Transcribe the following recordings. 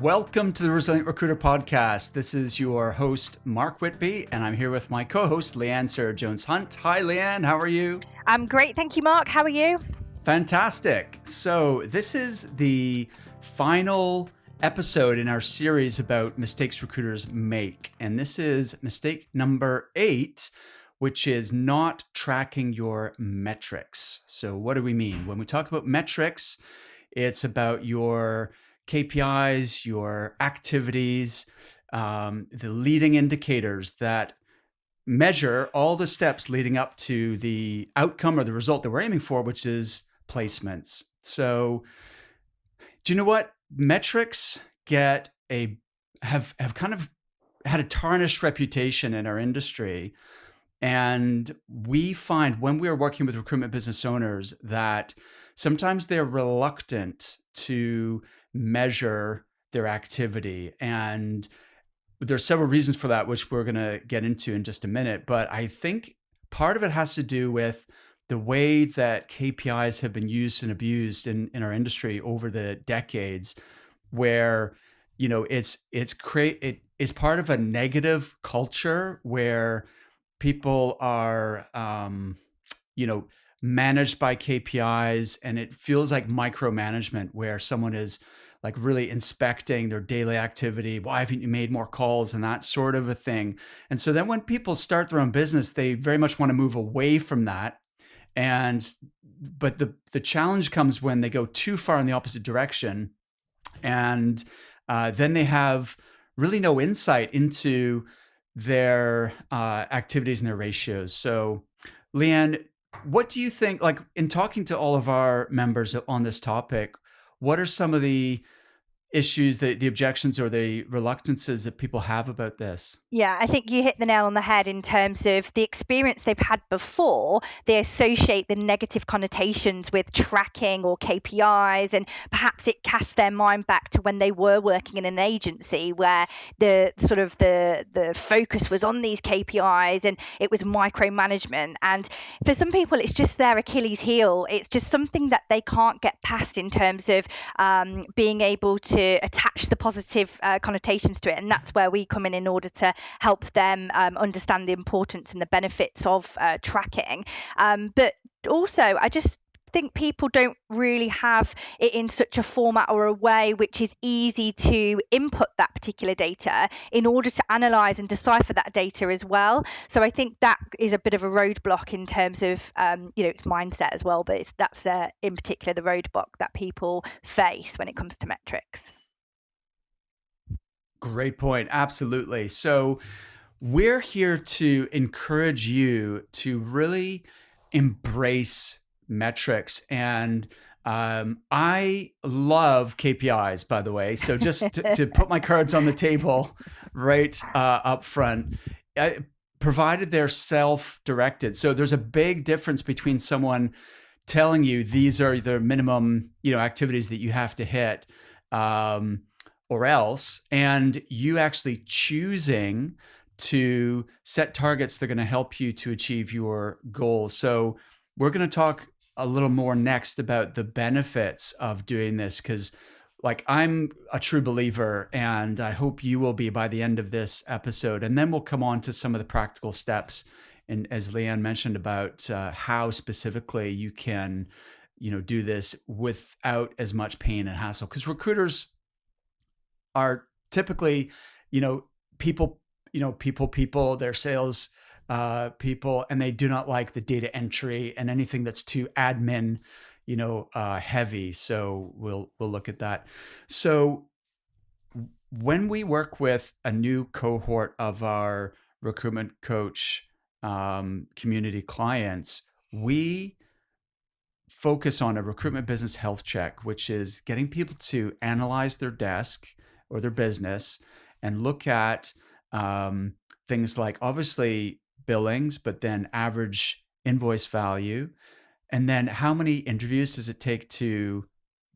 Welcome to the Resilient Recruiter Podcast. This is your host, Mark Whitby, and I'm here with my co-host, Leanne Sarah Jones-Hunt. Hi, Leanne. How are you? I'm great. Thank you, Mark. How are you? Fantastic. So this is the final episode in our series about mistakes recruiters make. And this is mistake number 8, which is not tracking your metrics. So what do we mean? When we talk about metrics, it's about your KPIs, your activities, the leading indicators that measure all the steps leading up to the outcome or the result that we're aiming for, which is placements. So, do you know what? Metrics have kind of had a tarnished reputation in our industry. And we find when we are working with recruitment business owners that sometimes they're reluctant to measure their activity. And there's several reasons for that, which we're going to get into in just a minute. But I think part of it has to do with the way that KPIs have been used and abused in our industry over the decades, where, you know, it is part of a negative culture where people are, managed by KPIs, and it feels like micromanagement where someone is like really inspecting their daily activity. Why haven't you made more calls and that sort of a thing? And so then when people start their own business, they very much want to move away from that. But the challenge comes when they go too far in the opposite direction, and then they have really no insight into their activities and their ratios. So, Leanne, what do you think, like in talking to all of our members on this topic, what are some of the issues, the objections or the reluctances that people have about this? Yeah, I think you hit the nail on the head in terms of the experience they've had before. They associate the negative connotations with tracking or KPIs, and perhaps it casts their mind back to when they were working in an agency where the focus was on these KPIs and it was micromanagement. And for some people, it's just their Achilles heel. It's just something that they can't get past in terms of being able to attach the positive connotations to it. And that's where we come in order to help them understand the importance and the benefits of tracking. But also, I just think people don't really have it in such a format or a way which is easy to input that particular data in order to analyze and decipher that data as well. So I think that is a bit of a roadblock in terms of it's mindset as well, but that's in particular the roadblock that people face when it comes to metrics. Great point. Absolutely. So we're here to encourage you to really embrace metrics. And I love KPIs, by the way. So just to put my cards on the table right up front, provided they're self-directed. So there's a big difference between someone telling you these are the minimum, activities that you have to hit, or else, and you actually choosing to set targets that are going to help you to achieve your goals. So we're going to talk a little more next about the benefits of doing this, because like I'm a true believer, and I hope you will be by the end of this episode. And then we'll come on to some of the practical steps, and as Leanne mentioned about how specifically you can, do this without as much pain and hassle, because recruiters are typically, people, they're sales people, and they do not like the data entry and anything that's too admin, heavy. So we'll look at that. So when we work with a new cohort of our recruitment coach community clients, we focus on a recruitment business health check, which is getting people to analyze their desk or their business and look at things like obviously billings, but then average invoice value. And then how many interviews does it take to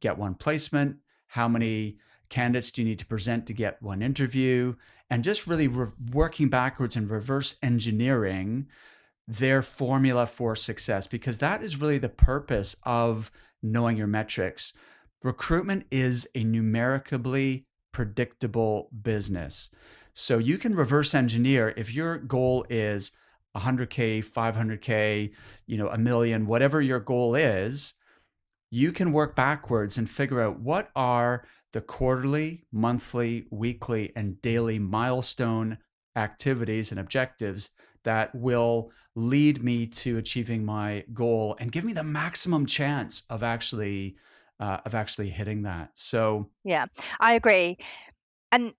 get one placement? How many candidates do you need to present to get one interview? And just really working backwards and reverse engineering their formula for success, because that is really the purpose of knowing your metrics. Recruitment is a numerically predictable business. So you can reverse engineer if your goal is 100K, 500K, a million, whatever your goal is, you can work backwards and figure out what are the quarterly, monthly, weekly, and daily milestone activities and objectives that will lead me to achieving my goal and give me the maximum chance of actually hitting that. So Yeah, I agree. And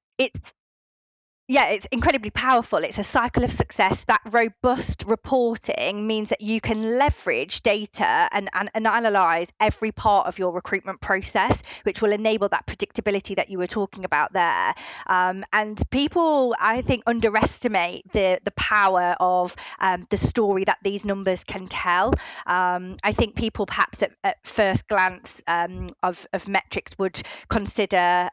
it's incredibly powerful. It's a cycle of success. That robust reporting means that you can leverage data and analyze every part of your recruitment process, which will enable that predictability that you were talking about there. And people, I think, underestimate the power of the story that these numbers can tell. I think people perhaps at first glance of metrics would consider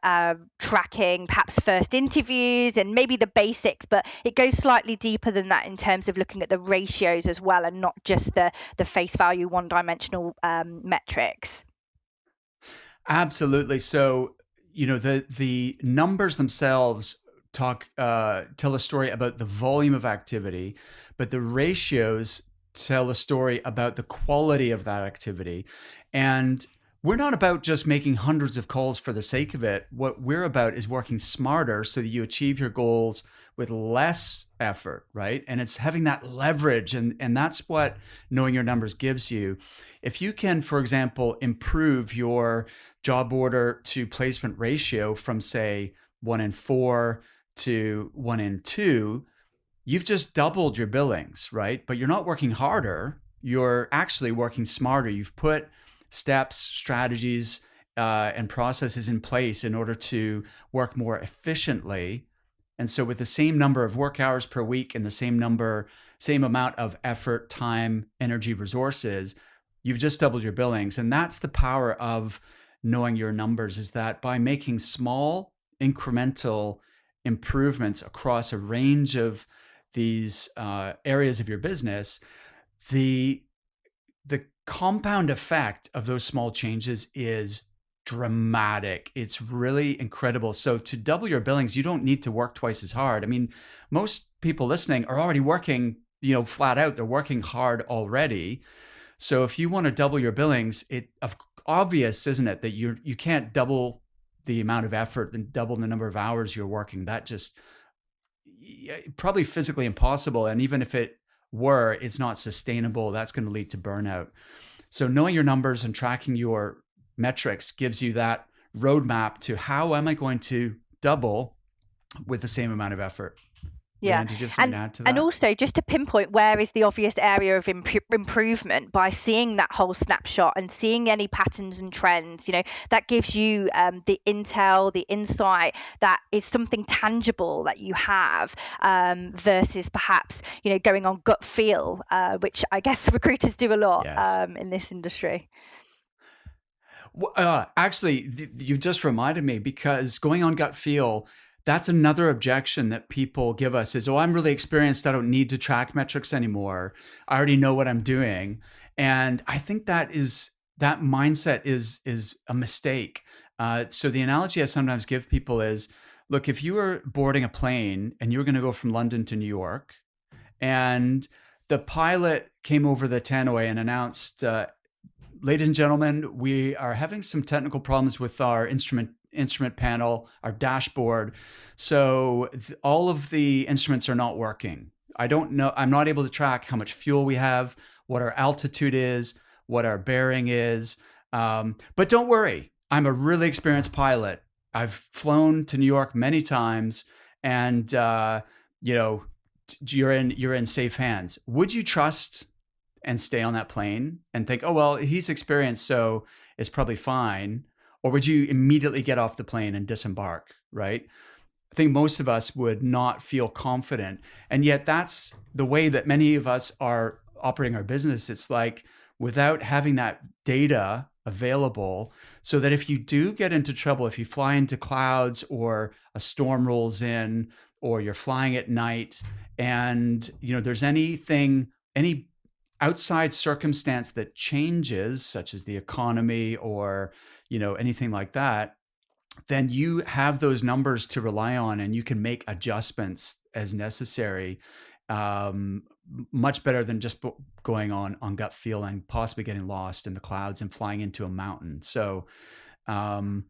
tracking perhaps first interviews and maybe the basics, but it goes slightly deeper than that in terms of looking at the ratios as well, and not just the face value one-dimensional metrics. absolutely. So, the numbers themselves tell a story about the volume of activity, but the ratios tell a story about the quality of that activity. And we're not about just making hundreds of calls for the sake of it. What we're about is working smarter so that you achieve your goals with less effort, right? And it's having that leverage. And that's what knowing your numbers gives you. If you can, for example, improve your job order to placement ratio from, say, 1 in 4 to 1 in 2, you've just doubled your billings, right? But you're not working harder. You're actually working smarter. You've put steps, strategies, and processes in place in order to work more efficiently. And so, with the same number of work hours per week and the same amount of effort, time, energy, resources, you've just doubled your billings. And that's the power of knowing your numbers, is that by making small incremental improvements across a range of these areas of your business, the the compound effect of those small changes is dramatic. It's really incredible. So to double your billings, you don't need to work twice as hard. I mean, most people listening are already working, flat out. They're working hard already. So if you want to double your billings, obvious, isn't it, that you can't double the amount of effort and double the number of hours you're working. That just probably physically impossible. And even if it were, it's not sustainable. That's going to lead to burnout. So knowing your numbers and tracking your metrics gives you that roadmap to how am I going to double with the same amount of effort. Yeah, Leanne, did you have something and to add to and that? also just to pinpoint where is the obvious area of improvement by seeing that whole snapshot and seeing any patterns and trends, that gives you the intel, the insight that is something tangible that you have, versus perhaps going on gut feel, which I guess recruiters do a lot Yes. in this industry. Actually, you've just reminded me, because going on gut feel, that's another objection that people give us is, oh, I'm really experienced. I don't need to track metrics anymore. I already know what I'm doing. And I think that mindset is a mistake. So the analogy I sometimes give people is, look, if you were boarding a plane and you were going to go from London to New York, and the pilot came over the tannoy and announced, ladies and gentlemen, we are having some technical problems with our instrument panel, our dashboard. So all of the instruments are not working. I don't know. I'm not able to track how much fuel we have, what our altitude is, what our bearing is. But don't worry. I'm a really experienced pilot. I've flown to New York many times, and you know, you're in safe hands. Would you trust and stay on that plane and think, oh, well, he's experienced, so it's probably fine? Or would you immediately get off the plane and disembark, right? I think most of us would not feel confident. And yet that's the way that many of us are operating our business. It's like, without having that data available, so that if you do get into trouble, if you fly into clouds or a storm rolls in, or you're flying at night, and there's any outside circumstance that changes, such as the economy or anything like that, then you have those numbers to rely on, and you can make adjustments as necessary. Um, Much better than just going on gut feel and possibly getting lost in the clouds and flying into a mountain. So, um,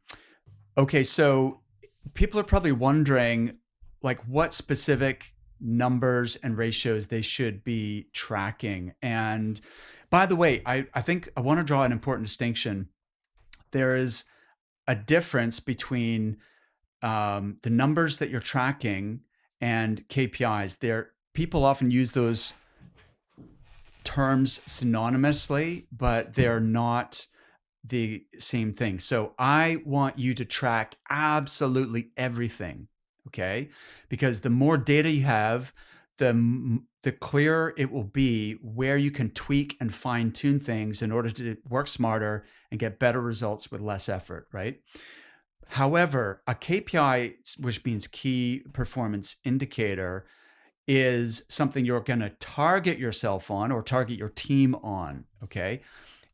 okay, so people are probably wondering, like, what specific numbers and ratios they should be tracking. And by the way, I think I want to draw an important distinction. There is a difference between the numbers that you're tracking and KPIs. There, people often use those terms synonymously, but they're not the same thing. So I want you to track absolutely everything, okay? Because the more data you have, the clearer it will be where you can tweak and fine tune things in order to work smarter and get better results with less effort, right? However, a KPI, which means key performance indicator, is something you're going to target yourself on or target your team on, okay?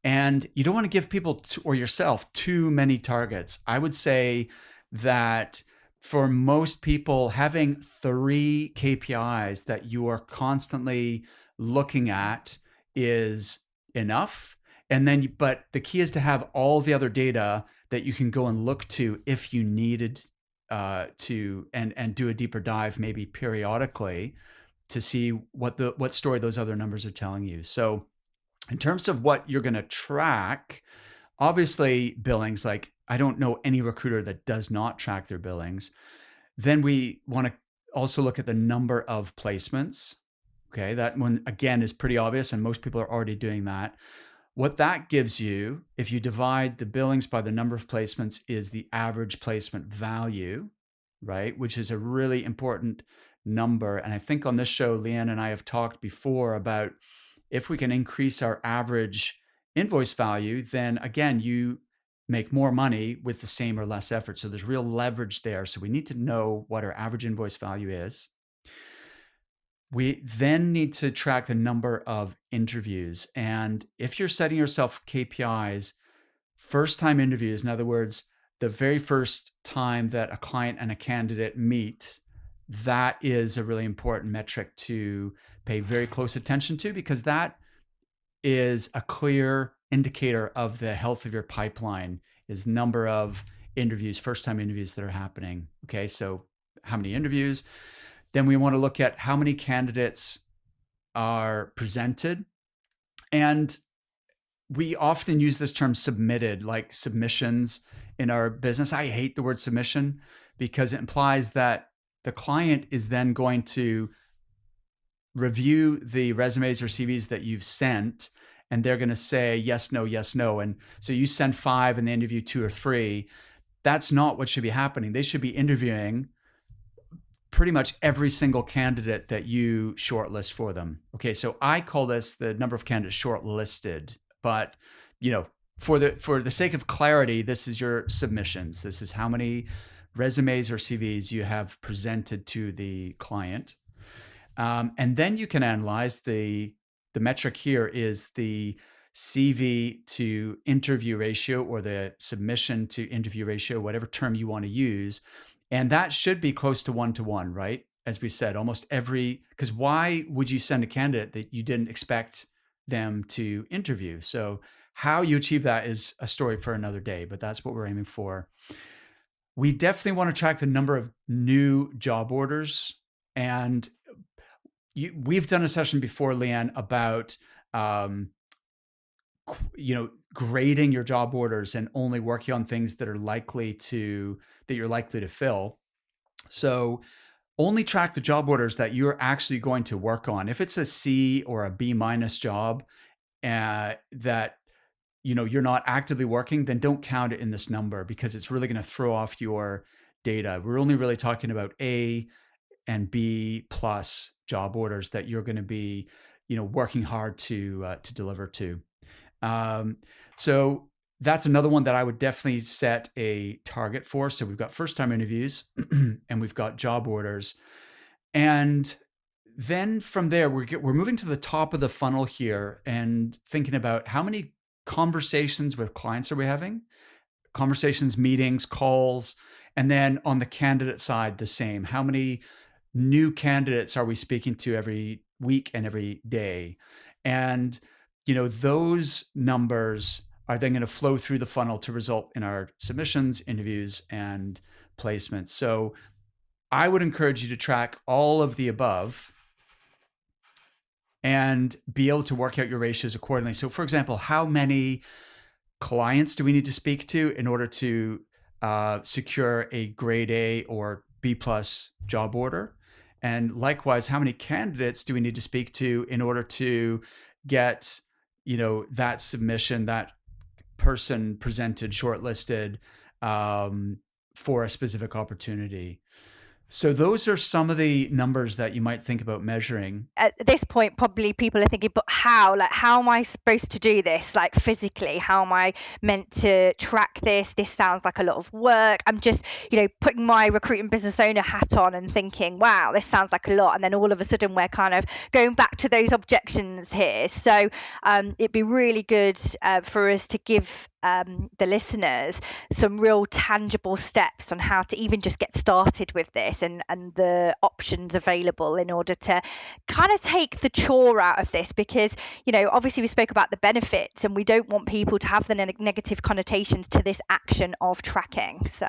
And you don't want to give people or yourself too many targets. I would say that for most people, having 3 KPIs that you are constantly looking at is enough. And then, but the key is to have all the other data that you can go and look to if you needed to, and do a deeper dive maybe periodically to see what story those other numbers are telling you. So in terms of what you're going to track, obviously billings, like I don't know any recruiter that does not track their billings. Then we want to also look at the number of placements. Okay, that one again is pretty obvious and most people are already doing that. What that gives you, if you divide the billings by the number of placements, is the average placement value, right? Which is a really important number. And I think on this show, Leanne and I have talked before about if we can increase our average invoice value, then again, you make more money with the same or less effort. So there's real leverage there. So we need to know what our average invoice value is. We then need to track the number of interviews. And if you're setting yourself KPIs, first time interviews, in other words, the very first time that a client and a candidate meet, that is a really important metric to pay very close attention to, because that is a clear indicator of the health of your pipeline, is number of interviews, first time interviews that are happening. Okay, so how many interviews? Then we want to look at how many candidates are presented. And we often use this term submitted, like submissions in our business. I hate the word submission because it implies that the client is then going to review the resumes or CVs that you've sent, and they're going to say yes, no, yes, no. And so you send 5 and they interview 2 or 3. That's not what should be happening. They should be interviewing pretty much every single candidate that you shortlist for them. Okay, so I call this the number of candidates shortlisted, but for the sake of clarity, this is your submissions. This is how many resumes or CVs you have presented to the client. And then you can analyze the metric here is the CV to interview ratio, or the submission to interview ratio, whatever term you want to use. And that should be close to 1-to-1, right? As we said, because why would you send a candidate that you didn't expect them to interview? So how you achieve that is a story for another day, but that's what we're aiming for. We definitely want to track the number of new job orders. And we've done a session before, Leanne, about grading your job orders and only working on things that you're likely to fill. So only track the job orders that you're actually going to work on. If it's a C or a B minus job that you're not actively working, then don't count it in this number, because it's really going to throw off your data. We're only really talking about A and B plus job orders that you're going to be working hard to deliver to. So that's another one that I would definitely set a target for. So we've got first time interviews and we've got job orders. And then from there, we're moving to the top of the funnel here and thinking about how many conversations with clients are we having? conversations, meetings, calls. And then on the candidate side, the same. How many new candidates are we speaking to every week and every day? And, those numbers are then going to flow through the funnel to result in our submissions, interviews, and placements. So I would encourage you to track all of the above and be able to work out your ratios accordingly. So, for example, how many clients do we need to speak to in order to secure a grade A or B plus job order? And likewise, how many candidates do we need to speak to in order to get, that submission, that person presented, shortlisted for a specific opportunity? So those are some of the numbers that you might think about measuring. At this point, probably people are thinking, but how? Like, how am I supposed to do this? Like, physically, how am I meant to track this? This sounds like a lot of work. I'm just, putting my recruitment business owner hat on and thinking, wow, this sounds like a lot. And then all of a sudden, we're kind of going back to those objections here. So it'd be really good for us to give the listeners some real tangible steps on how to even just get started with this, and the options available in order to kind of take the chore out of this, because obviously we spoke about the benefits and we don't want people to have the negative connotations to this action of tracking. So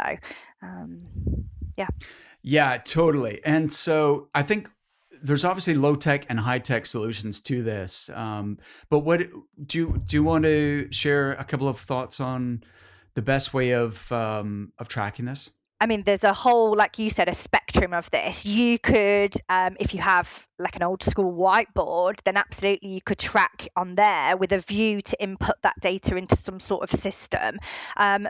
Yeah, totally. And so I think there's obviously low tech and high tech solutions to this. But what do you want to share a couple of thoughts on the best way of tracking this? I mean, there's a whole, like you said, a spectrum of this. You could, if you have like an old school whiteboard, then absolutely you could track on there with a view to input that data into some sort of system.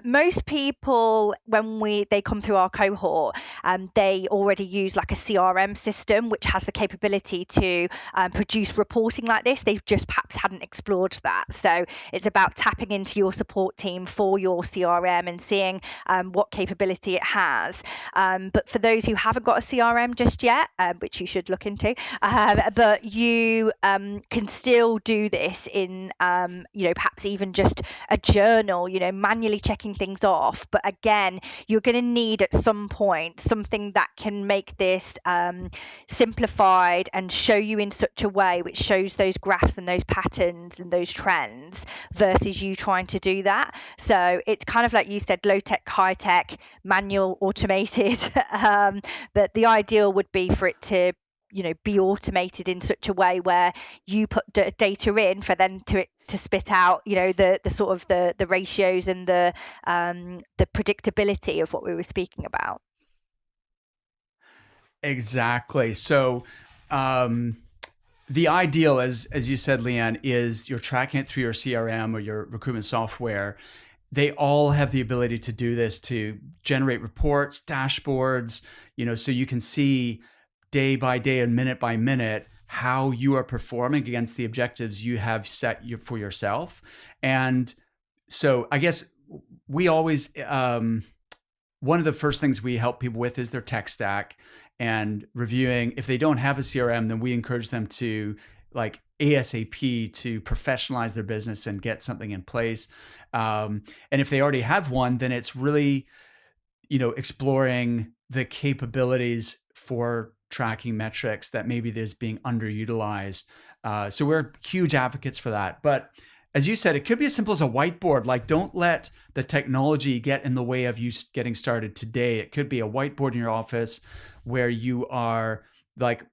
Most people, when they come through our cohort, they already use like a CRM system, which has the capability to produce reporting like this. They've just perhaps hadn't explored that. So it's about tapping into your support team for your CRM and seeing what capability it has. But for those who haven't got a CRM just yet, which you should look into, but you can still do this in, perhaps even just a journal, manually checking things off. But again, you're going to need at some point something that can make this simplified and show you in such a way which shows those graphs and those patterns and those trends versus you trying to do that. So it's kind of like you said, low tech, high tech, manual, automated. But the ideal would be for it to be automated in such a way where you put data in for then to spit out the sort of the ratios and the predictability of what we were speaking about. Exactly. So the ideal, as you said, Leanne, is you're tracking it through your CRM or your recruitment software. They all have the ability to do this, to generate reports, dashboards, so you can see day by day and minute by minute how you are performing against the objectives you have set for yourself. And so I guess we always, one of the first things we help people with is their tech stack and reviewing. If they don't have a CRM, then we encourage them to like ASAP to professionalize their business and get something in place. And if they already have one, then it's really, exploring the capabilities for tracking metrics that maybe there's being underutilized. So we're huge advocates for that. But as you said, it could be as simple as a whiteboard. Like, don't let the technology get in the way of you getting started today. It could be a whiteboard in your office where you are like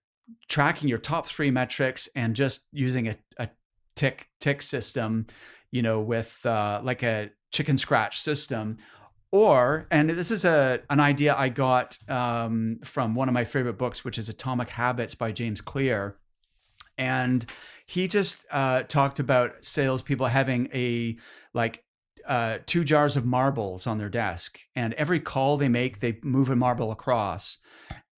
tracking your top 3 metrics and just using a tick system, with like a chicken scratch system. Or, and this is an idea I got from one of my favorite books, which is Atomic Habits by James Clear. And he just talked about salespeople having 2 jars of marbles on their desk. And every call they make, they move a marble across.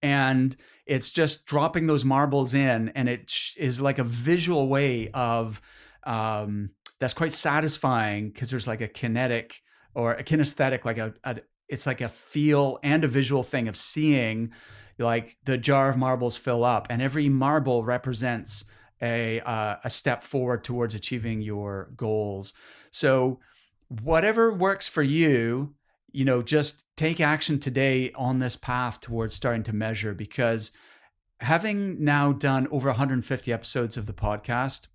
And it's just dropping those marbles in. And it is like a visual way of, that's quite satisfying because there's like a kinetic or a kinesthetic, like it's like a feel and a visual thing of seeing like the jar of marbles fill up, and every marble represents a step forward towards achieving your goals. So whatever works for you, just take action today on this path towards starting to measure, because having now done over 150 episodes of the podcast,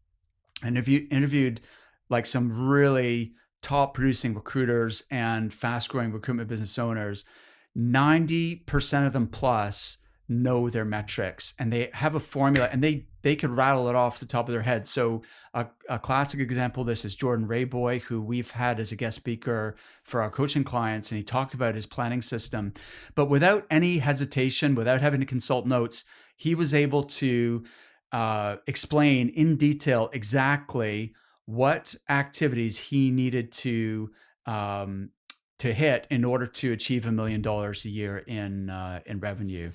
and if you interviewed like some really top producing recruiters and fast growing recruitment business owners, 90% of them plus know their metrics, and they have a formula, and they could rattle it off the top of their head. So a classic example of this is Jordan Rayboy, who we've had as a guest speaker for our coaching clients, and he talked about his planning system. But without any hesitation, without having to consult notes, he was able to explain in detail exactly what activities he needed to hit in order to achieve $1 million a year in revenue.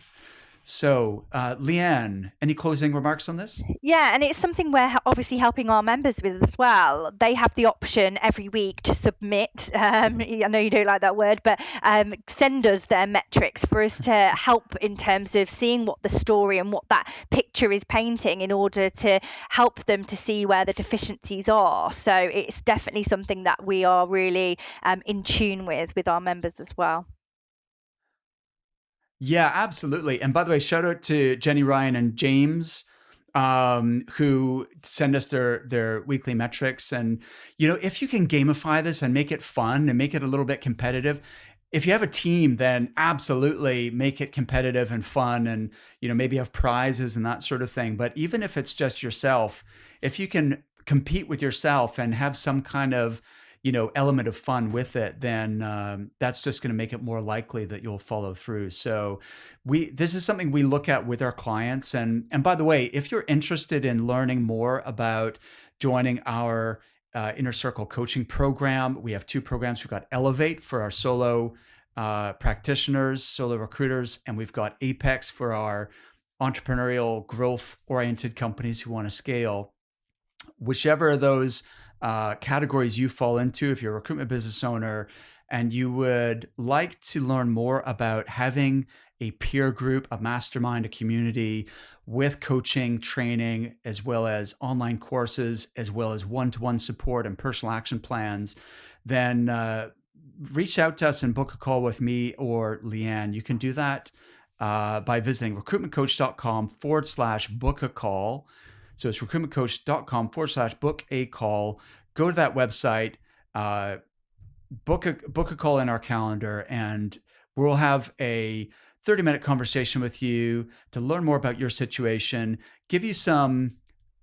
So, Leanne, any closing remarks on this? Yeah, and it's something we're obviously helping our members with as well. They have the option every week to submit. I know you don't like that word, but send us their metrics for us to help in terms of seeing what the story and what that picture is painting, in order to help them to see where the deficiencies are. So it's definitely something that we are really in tune with our members as well. Yeah, absolutely. And by the way, shout out to Jenny, Ryan, and James, who send us their weekly metrics. And if you can gamify this and make it fun and make it a little bit competitive, if you have a team, then absolutely make it competitive and fun, and maybe have prizes and that sort of thing. But even if it's just yourself, if you can compete with yourself and have some kind of element of fun with it, then that's just going to make it more likely that you'll follow through. So this is something we look at with our clients. And by the way, if you're interested in learning more about joining our Inner Circle coaching program, we have two programs. We've got Elevate for our solo practitioners, solo recruiters, and we've got Apex for our entrepreneurial growth oriented companies who want to scale. Whichever of those categories you fall into, if you're a recruitment business owner and you would like to learn more about having a peer group, a mastermind, a community with coaching, training, as well as online courses, as well as one-to-one support and personal action plans, then reach out to us and book a call with me or Leanne. You can do that by visiting recruitmentcoach.com/book a call. So it's recruitmentcoach.com/book a call. Go to that website, book a call in our calendar, and we'll have a 30-minute conversation with you to learn more about your situation, give you some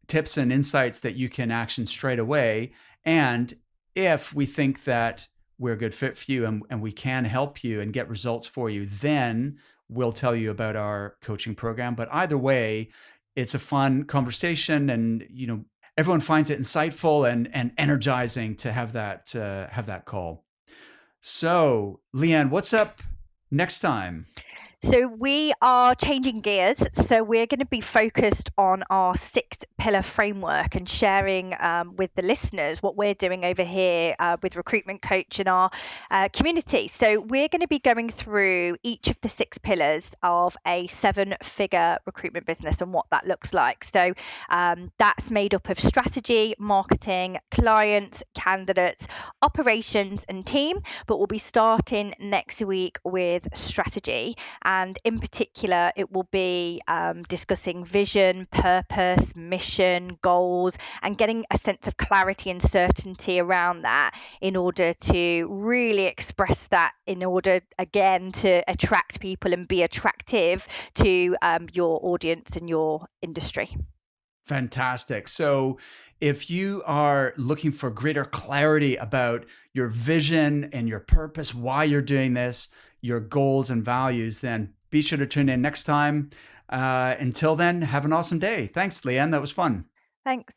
tips and insights that you can action straight away. And if we think that we're a good fit for you and we can help you and get results for you, then we'll tell you about our coaching program. But either way, it's a fun conversation, and everyone finds it insightful and energizing to have that call. So, Leanne, what's up next time? So we are changing gears. So we're going to be focused on our 6-pillar framework and sharing with the listeners what we're doing over here with Recruitment Coach and our community. So we're going to be going through each of the 6 pillars of a 7-figure recruitment business and what that looks like. So that's made up of strategy, marketing, clients, candidates, operations, and team. But we'll be starting next week with strategy. And in particular, it will be discussing vision, purpose, mission, goals, and getting a sense of clarity and certainty around that, in order to really express that, in order, again, to attract people and be attractive to your audience and your industry. Fantastic. So if you are looking for greater clarity about your vision and your purpose, why you're doing this, your goals and values, then be sure to tune in next time. Until then, have an awesome day. Thanks, Leanne. That was fun. Thanks.